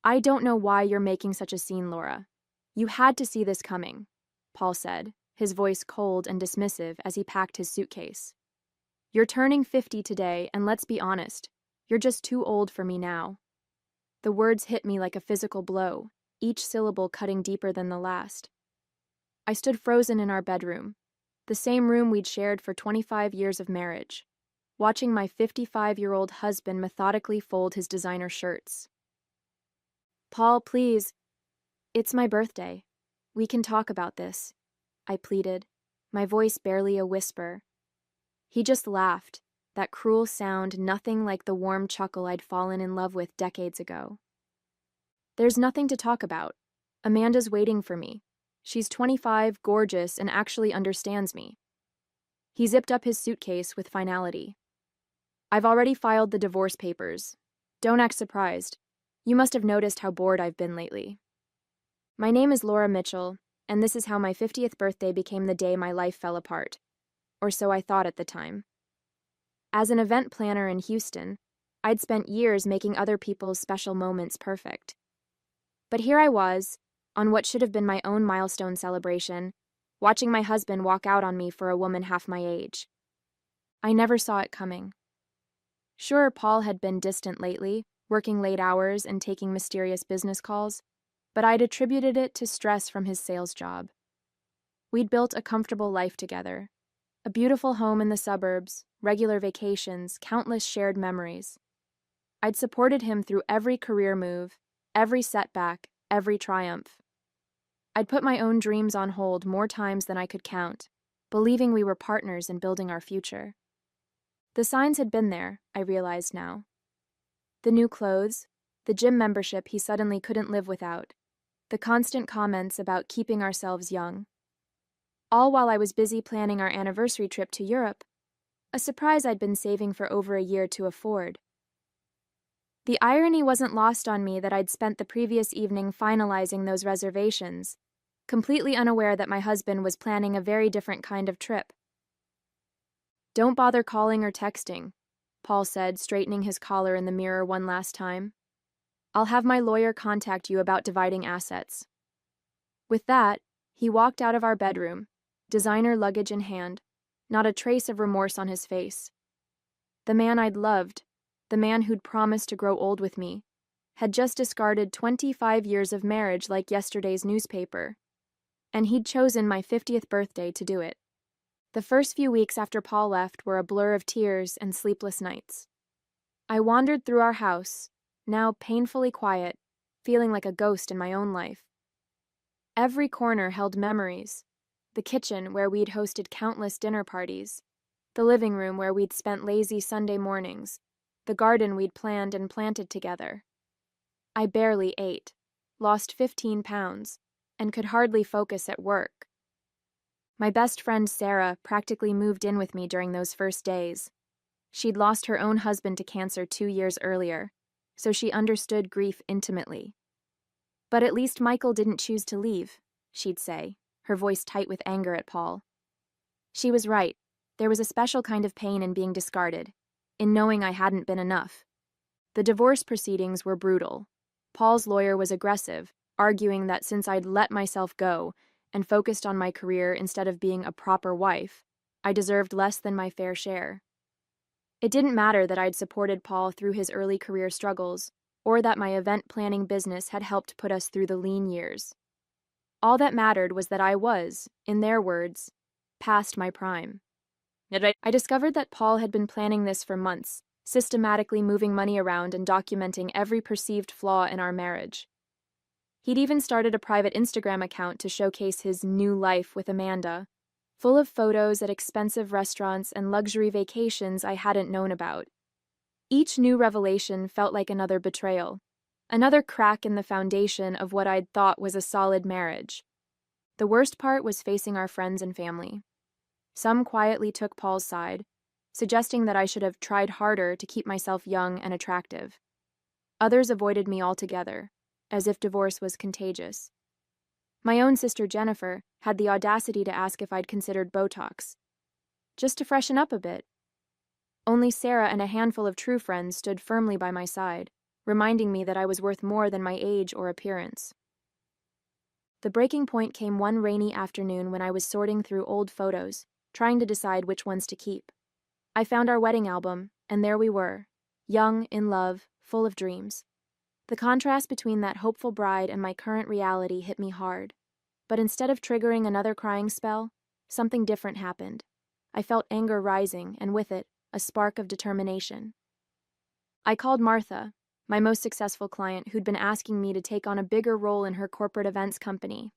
I don't know why you're making such a scene, Laura. You had to see this coming, Paul said, his voice cold and dismissive as he packed his suitcase. You're turning 50 today, and let's be honest, you're just too old for me now. The words hit me like a physical blow, each syllable cutting deeper than the last. I stood frozen in our bedroom, the same room we'd shared for 25 years of marriage, watching my 55-year-old husband methodically fold his designer shirts. Paul, please. It's my birthday. We can talk about this, I pleaded, my voice barely a whisper. He just laughed, that cruel sound nothing like the warm chuckle I'd fallen in love with decades ago. There's nothing to talk about. Amanda's waiting for me. She's 25, gorgeous, and actually understands me. He zipped up his suitcase with finality. I've already filed the divorce papers. Don't act surprised. You must have noticed how bored I've been lately. My name is Laura Mitchell, and this is how my 50th birthday became the day my life fell apart. Or so I thought at the time. As an event planner in Houston, I'd spent years making other people's special moments perfect. But here I was, on what should have been my own milestone celebration, watching my husband walk out on me for a woman half my age. I never saw it coming. Sure, Paul had been distant lately, working late hours and taking mysterious business calls, but I'd attributed it to stress from his sales job. We'd built a comfortable life together, a beautiful home in the suburbs, regular vacations, countless shared memories. I'd supported him through every career move, every setback, every triumph. I'd put my own dreams on hold more times than I could count, believing we were partners in building our future. The signs had been there, I realized now. The new clothes, the gym membership he suddenly couldn't live without, the constant comments about keeping ourselves young. All while I was busy planning our anniversary trip to Europe, a surprise I'd been saving for over a year to afford. The irony wasn't lost on me that I'd spent the previous evening finalizing those reservations, completely unaware that my husband was planning a very different kind of trip. Don't bother calling or texting, Paul said, straightening his collar in the mirror one last time. I'll have my lawyer contact you about dividing assets. With that, he walked out of our bedroom, designer luggage in hand, not a trace of remorse on his face. The man I'd loved, the man who'd promised to grow old with me, had just discarded 25 years of marriage like yesterday's newspaper. And he'd chosen my 50th birthday to do it. The first few weeks after Paul left were a blur of tears and sleepless nights. I wandered through our house, now painfully quiet, feeling like a ghost in my own life. Every corner held memories. The kitchen, where we'd hosted countless dinner parties. The living room, where we'd spent lazy Sunday mornings. The garden we'd planned and planted together. I barely ate, lost 15 pounds, and could hardly focus at work. My best friend Sarah practically moved in with me during those first days. She'd lost her own husband to cancer 2 years earlier, so she understood grief intimately. But at least Michael didn't choose to leave, she'd say, her voice tight with anger at Paul. She was right. There was a special kind of pain in being discarded, in knowing I hadn't been enough. The divorce proceedings were brutal. Paul's lawyer was aggressive, arguing that since I'd let myself go and focused on my career instead of being a proper wife, I deserved less than my fair share. It didn't matter that I'd supported Paul through his early career struggles, or that my event planning business had helped put us through the lean years. All that mattered was that I was, in their words, past my prime. I discovered that Paul had been planning this for months, systematically moving money around and documenting every perceived flaw in our marriage. He'd even started a private Instagram account to showcase his new life with Amanda, full of photos at expensive restaurants and luxury vacations I hadn't known about. Each new revelation felt like another betrayal, another crack in the foundation of what I'd thought was a solid marriage. The worst part was facing our friends and family. Some quietly took Paul's side, suggesting that I should have tried harder to keep myself young and attractive. Others avoided me altogether, as if divorce was contagious. My own sister Jennifer had the audacity to ask if I'd considered Botox, just to freshen up a bit. Only Sarah and a handful of true friends stood firmly by my side, reminding me that I was worth more than my age or appearance. The breaking point came one rainy afternoon when I was sorting through old photos, trying to decide which ones to keep. I found our wedding album, and there we were, young, in love, full of dreams. The contrast between that hopeful bride and my current reality hit me hard. But instead of triggering another crying spell, something different happened. I felt anger rising, and with it, a spark of determination. I called Martha, my most successful client, who'd been asking me to take on a bigger role in her corporate events company.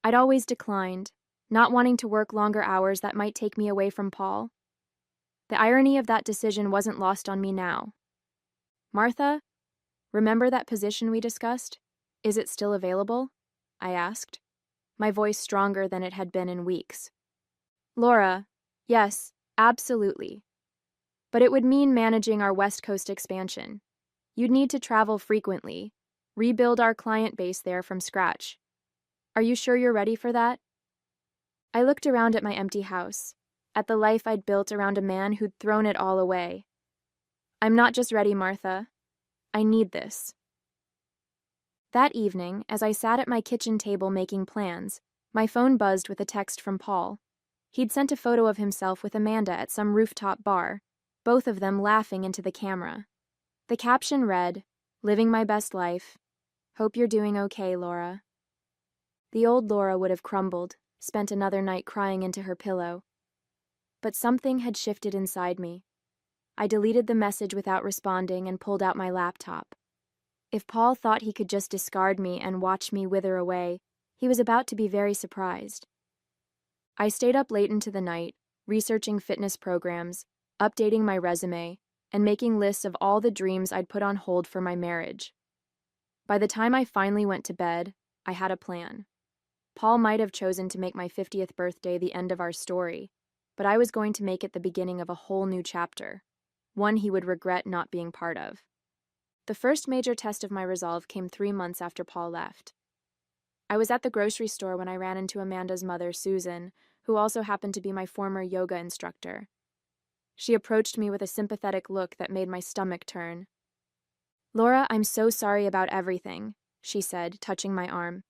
I'd always declined, not wanting to work longer hours that might take me away from Paul. The irony of that decision wasn't lost on me now. "Martha, remember that position we discussed? Is it still available?" I asked, my voice stronger than it had been in weeks. "Laura, yes, absolutely. But it would mean managing our West Coast expansion. You'd need to travel frequently, rebuild our client base there from scratch. Are you sure you're ready for that?" I looked around at my empty house, at the life I'd built around a man who'd thrown it all away. "I'm not just ready, Martha. I need this." That evening, as I sat at my kitchen table making plans, my phone buzzed with a text from Paul. He'd sent a photo of himself with Amanda at some rooftop bar, both of them laughing into the camera. The caption read, "Living my best life. Hope you're doing okay, Laura." The old Laura would have crumbled, spent another night crying into her pillow. But something had shifted inside me. I deleted the message without responding and pulled out my laptop. If Paul thought he could just discard me and watch me wither away, he was about to be very surprised. I stayed up late into the night, researching fitness programs, updating my resume, and making lists of all the dreams I'd put on hold for my marriage. By the time I finally went to bed, I had a plan. Paul might have chosen to make my 50th birthday the end of our story, but I was going to make it the beginning of a whole new chapter, one he would regret not being part of. The first major test of my resolve came 3 months after Paul left. I was at the grocery store when I ran into Amanda's mother, Susan, who also happened to be my former yoga instructor. She approached me with a sympathetic look that made my stomach turn. "Laura, I'm so sorry about everything," she said, touching my arm.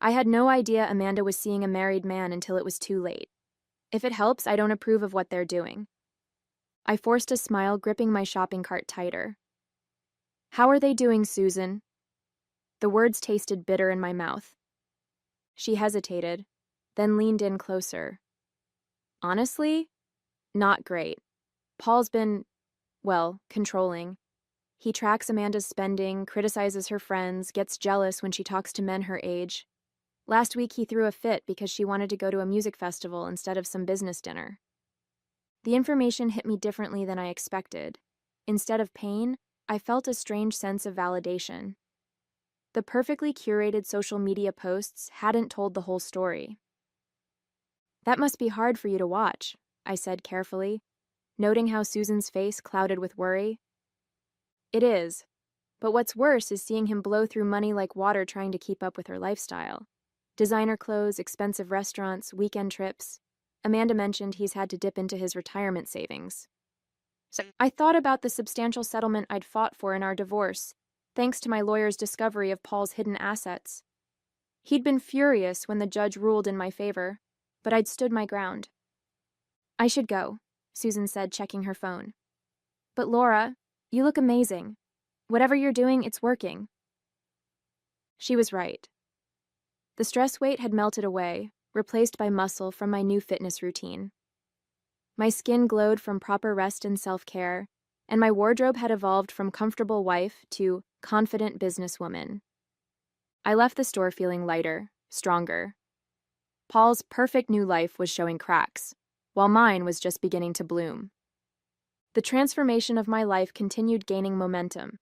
"I had no idea Amanda was seeing a married man until it was too late. If it helps, I don't approve of what they're doing." I forced a smile, gripping my shopping cart tighter. "How are they doing, Susan?" The words tasted bitter in my mouth. She hesitated, then leaned in closer. "Honestly, not great. Paul's been, well, controlling. He tracks Amanda's spending, criticizes her friends, gets jealous when she talks to men her age. Last week he threw a fit because she wanted to go to a music festival instead of some business dinner." The information hit me differently than I expected. Instead of pain, I felt a strange sense of validation. The perfectly curated social media posts hadn't told the whole story. "That must be hard for you to watch," I said carefully, noting how Susan's face clouded with worry. "It is. But what's worse is seeing him blow through money like water trying to keep up with her lifestyle. Designer clothes, expensive restaurants, weekend trips. Amanda mentioned he's had to dip into his retirement savings. So I thought about the substantial settlement I'd fought for in our divorce, thanks to my lawyer's discovery of Paul's hidden assets. He'd been furious when the judge ruled in my favor, but I'd stood my ground. "I should go," Susan said, checking her phone. "But Laura, you look amazing. Whatever you're doing, it's working." She was right. The stress weight had melted away, replaced by muscle from my new fitness routine. My skin glowed from proper rest and self-care, and my wardrobe had evolved from comfortable wife to confident businesswoman. I left the store feeling lighter, stronger. Paul's perfect new life was showing cracks, while mine was just beginning to bloom. The transformation of my life continued gaining momentum.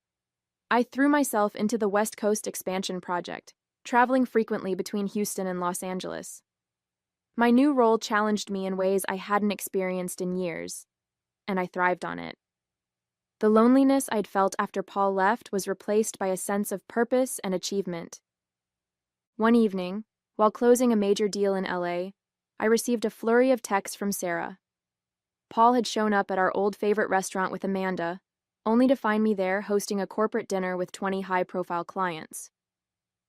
I threw myself into the West Coast expansion project, traveling frequently between Houston and Los Angeles. My new role challenged me in ways I hadn't experienced in years, and I thrived on it. The loneliness I'd felt after Paul left was replaced by a sense of purpose and achievement. One evening, while closing a major deal in LA, I received a flurry of texts from Sarah. Paul had shown up at our old favorite restaurant with Amanda, only to find me there hosting a corporate dinner with 20 high-profile clients.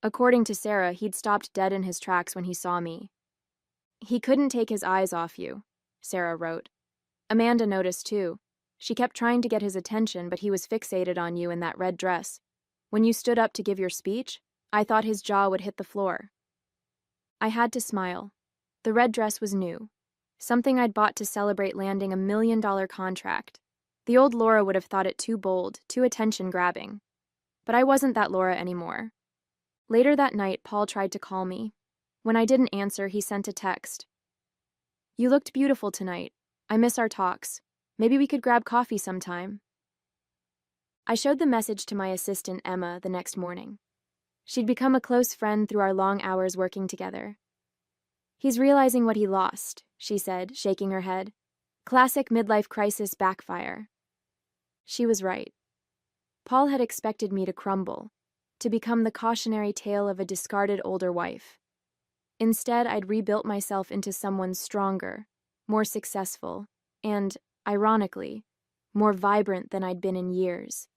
According to Sarah, he'd stopped dead in his tracks when he saw me. "He couldn't take his eyes off you," Sarah wrote. "Amanda noticed too. She kept trying to get his attention, but he was fixated on you in that red dress. When you stood up to give your speech, I thought his jaw would hit the floor." I had to smile. The red dress was new, something I'd bought to celebrate landing a $1 million contract. The old Laura would have thought it too bold, too attention-grabbing. But I wasn't that Laura anymore. Later that night, Paul tried to call me. When I didn't answer, he sent a text. "You looked beautiful tonight. I miss our talks. Maybe we could grab coffee sometime." I showed the message to my assistant, Emma, the next morning. She'd become a close friend through our long hours working together. "He's realizing what he lost," she said, shaking her head. "Classic midlife crisis backfire." She was right. Paul had expected me to crumble, to become the cautionary tale of a discarded older wife. Instead, I'd rebuilt myself into someone stronger, more successful, and, ironically, more vibrant than I'd been in years.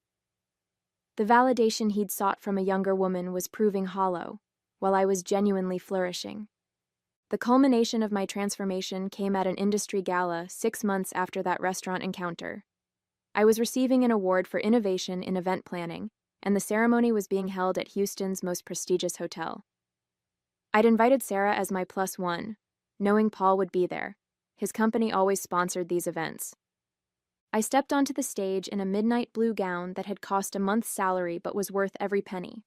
The validation he'd sought from a younger woman was proving hollow, while I was genuinely flourishing. The culmination of my transformation came at an industry gala 6 months after that restaurant encounter. I was receiving an award for innovation in event planning, and the ceremony was being held at Houston's most prestigious hotel. I'd invited Sarah as my +1, knowing Paul would be there. His company always sponsored these events. I stepped onto the stage in a midnight blue gown that had cost a month's salary but was worth every penny.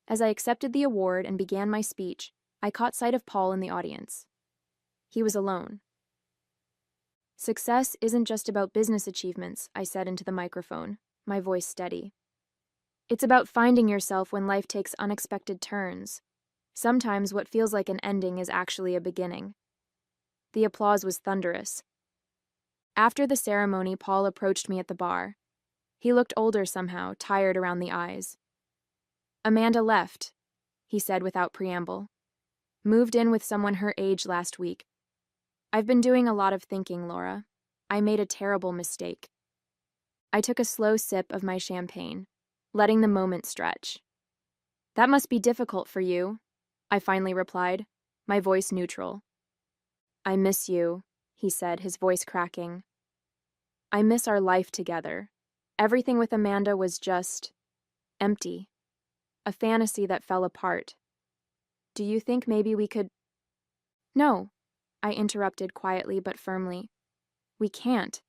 As I accepted the award and began my speech, I caught sight of Paul in the audience. He was alone. "Success isn't just about business achievements," I said into the microphone, my voice steady. "It's about finding yourself when life takes unexpected turns. Sometimes what feels like an ending is actually a beginning." The applause was thunderous. After the ceremony, Paul approached me at the bar. He looked older somehow, tired around the eyes. "Amanda left," he said without preamble. "Moved in with someone her age last week. I've been doing a lot of thinking, Laura. I made a terrible mistake." I took a slow sip of my champagne, letting the moment stretch. "That must be difficult for you," I finally replied, my voice neutral. "I miss you," he said, his voice cracking. "I miss our life together. Everything with Amanda was just empty. A fantasy that fell apart. Do you think maybe we could—" "No," I interrupted quietly but firmly. "We can't.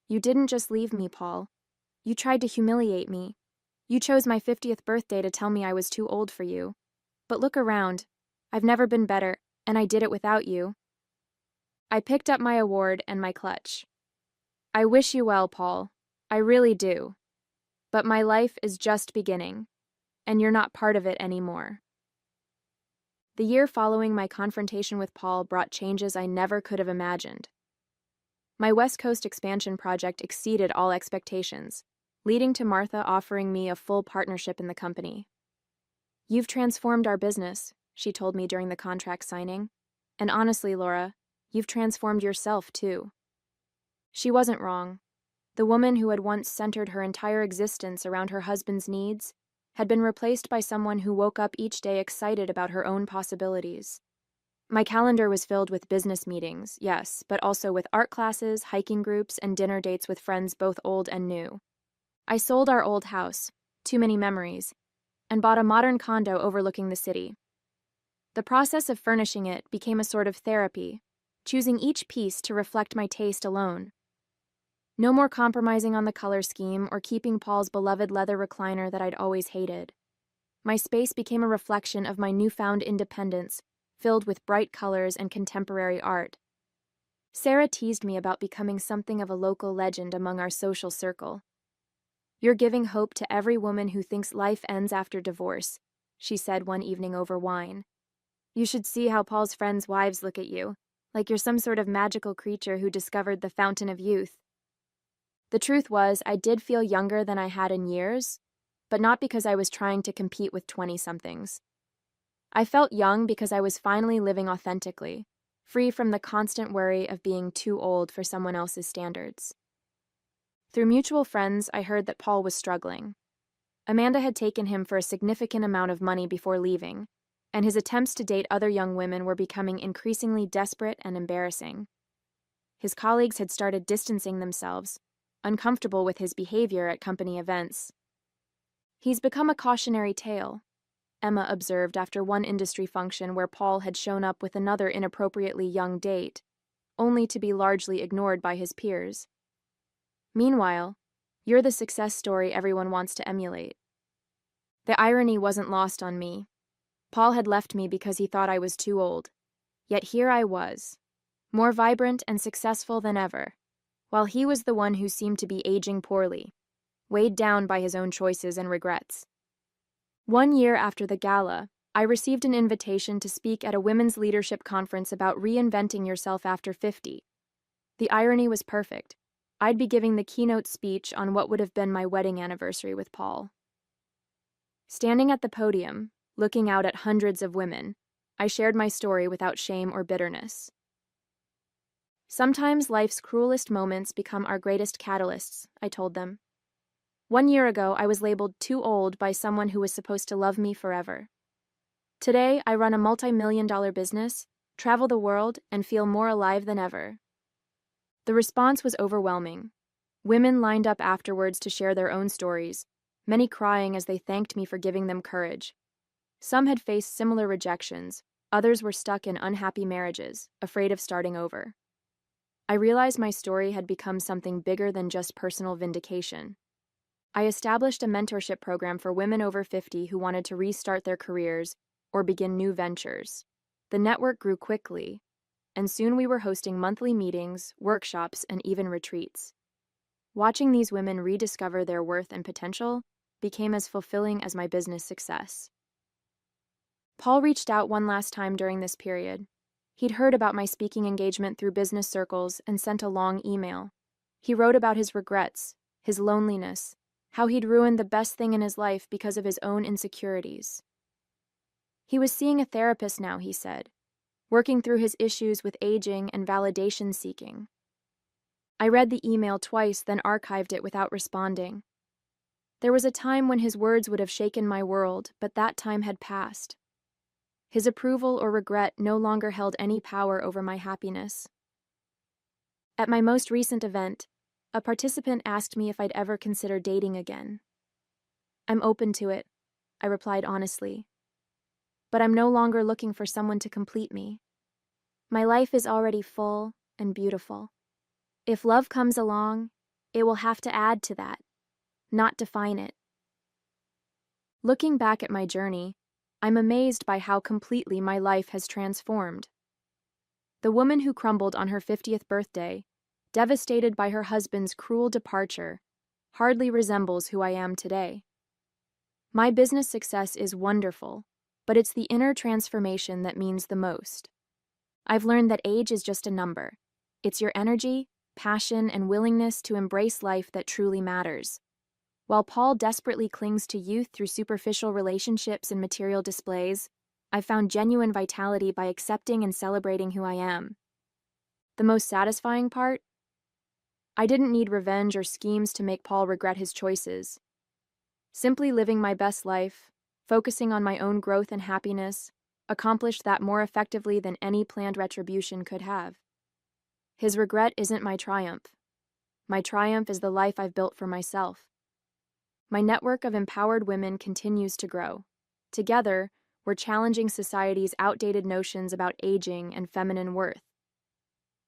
You didn't just leave me, Paul. You tried to humiliate me. You chose my 50th birthday to tell me I was too old for you. But look around. I've never been better, and I did it without you." I picked up my award and my clutch. "I wish you well, Paul. I really do. But my life is just beginning, and you're not part of it anymore." The year following my confrontation with Paul brought changes I never could have imagined. My West Coast expansion project exceeded all expectations, leading to Martha offering me a full partnership in the company. "You've transformed our business," she told me during the contract signing. "And honestly, Laura, you've transformed yourself, too." She wasn't wrong. The woman who had once centered her entire existence around her husband's needs had been replaced by someone who woke up each day excited about her own possibilities. My calendar was filled with business meetings, yes, but also with art classes, hiking groups, and dinner dates with friends both old and new. I sold our old house, too many memories, and bought a modern condo overlooking the city. The process of furnishing it became a sort of therapy, choosing each piece to reflect my taste alone. No more compromising on the color scheme or keeping Paul's beloved leather recliner that I'd always hated. My space became a reflection of my newfound independence, filled with bright colors and contemporary art. Sarah teased me about becoming something of a local legend among our social circle. "You're giving hope to every woman who thinks life ends after divorce," she said one evening over wine. "You should see how Paul's friends' wives look at you, like you're some sort of magical creature who discovered the fountain of youth." The truth was, I did feel younger than I had in years, but not because I was trying to compete with 20-somethings. I felt young because I was finally living authentically, free from the constant worry of being too old for someone else's standards. Through mutual friends, I heard that Paul was struggling. Amanda had taken him for a significant amount of money before leaving, and his attempts to date other young women were becoming increasingly desperate and embarrassing. His colleagues had started distancing themselves, uncomfortable with his behavior at company events. "He's become a cautionary tale," Emma observed after one industry function where Paul had shown up with another inappropriately young date, only to be largely ignored by his peers. "Meanwhile, you're the success story everyone wants to emulate." The irony wasn't lost on me. Paul had left me because he thought I was too old. Yet here I was, more vibrant and successful than ever, while he was the one who seemed to be aging poorly, weighed down by his own choices and regrets. 1 year after the gala, I received an invitation to speak at a women's leadership conference about reinventing yourself after 50. The irony was perfect. I'd be giving the keynote speech on what would have been my wedding anniversary with Paul. Standing at the podium, looking out at hundreds of women, I shared my story without shame or bitterness. "Sometimes life's cruelest moments become our greatest catalysts," I told them. 1 year ago, I was labeled too old by someone who was supposed to love me forever. Today, I run a multi-million-dollar business, travel the world, and feel more alive than ever. The response was overwhelming. Women lined up afterwards to share their own stories, many crying as they thanked me for giving them courage. Some had faced similar rejections, others were stuck in unhappy marriages, afraid of starting over. I realized my story had become something bigger than just personal vindication. I established a mentorship program for women over 50 who wanted to restart their careers or begin new ventures. The network grew quickly, and soon we were hosting monthly meetings, workshops, and even retreats. Watching these women rediscover their worth and potential became as fulfilling as my business success. Paul reached out one last time during this period. He'd heard about my speaking engagement through business circles and sent a long email. He wrote about his regrets, his loneliness, how he'd ruined the best thing in his life because of his own insecurities. He was seeing a therapist now, he said, working through his issues with aging and validation seeking. I read the email twice, then archived it without responding. There was a time when his words would have shaken my world, but that time had passed. His approval or regret no longer held any power over my happiness. At my most recent event, a participant asked me if I'd ever consider dating again. "I'm open to it," I replied honestly. "But I'm no longer looking for someone to complete me. My life is already full and beautiful. If love comes along, it will have to add to that, not define it." Looking back at my journey, I'm amazed by how completely my life has transformed. The woman who crumbled on her 50th birthday, devastated by her husband's cruel departure, hardly resembles who I am today. My business success is wonderful, but it's the inner transformation that means the most. I've learned that age is just a number. It's your energy, passion, and willingness to embrace life that truly matters. While Paul desperately clings to youth through superficial relationships and material displays, I've found genuine vitality by accepting and celebrating who I am. The most satisfying part? I didn't need revenge or schemes to make Paul regret his choices. Simply living my best life, focusing on my own growth and happiness, accomplished that more effectively than any planned retribution could have. His regret isn't my triumph. My triumph is the life I've built for myself. My network of empowered women continues to grow. Together, we're challenging society's outdated notions about aging and feminine worth.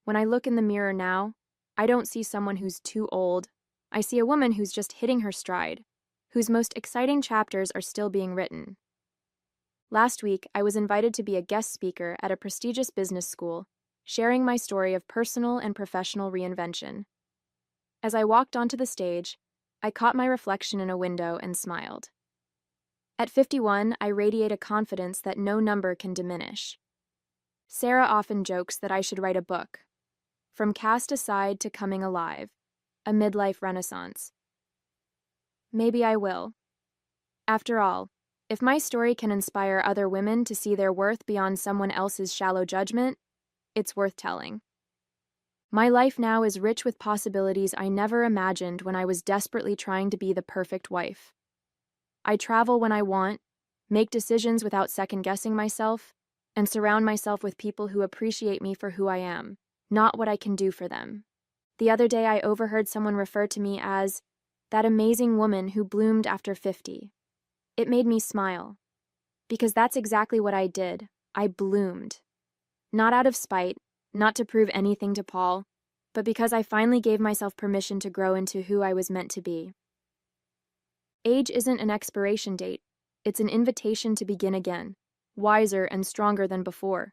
When I look in the mirror now, I don't see someone who's too old. I see a woman who's just hitting her stride, whose most exciting chapters are still being written. Last week, I was invited to be a guest speaker at a prestigious business school, sharing my story of personal and professional reinvention. As I walked onto the stage, I caught my reflection in a window and smiled. At 51, I radiate a confidence that no number can diminish. Sarah often jokes that I should write a book, From Cast Aside to Coming Alive, a midlife renaissance. Maybe I will. After all, if my story can inspire other women to see their worth beyond someone else's shallow judgment, it's worth telling. My life now is rich with possibilities I never imagined when I was desperately trying to be the perfect wife. I travel when I want, make decisions without second-guessing myself, and surround myself with people who appreciate me for who I am, not what I can do for them. The other day I overheard someone refer to me as that amazing woman who bloomed after 50. It made me smile, because that's exactly what I did. I bloomed. Not out of spite, not to prove anything to Paul, but because I finally gave myself permission to grow into who I was meant to be. Age isn't an expiration date, it's an invitation to begin again, wiser and stronger than before.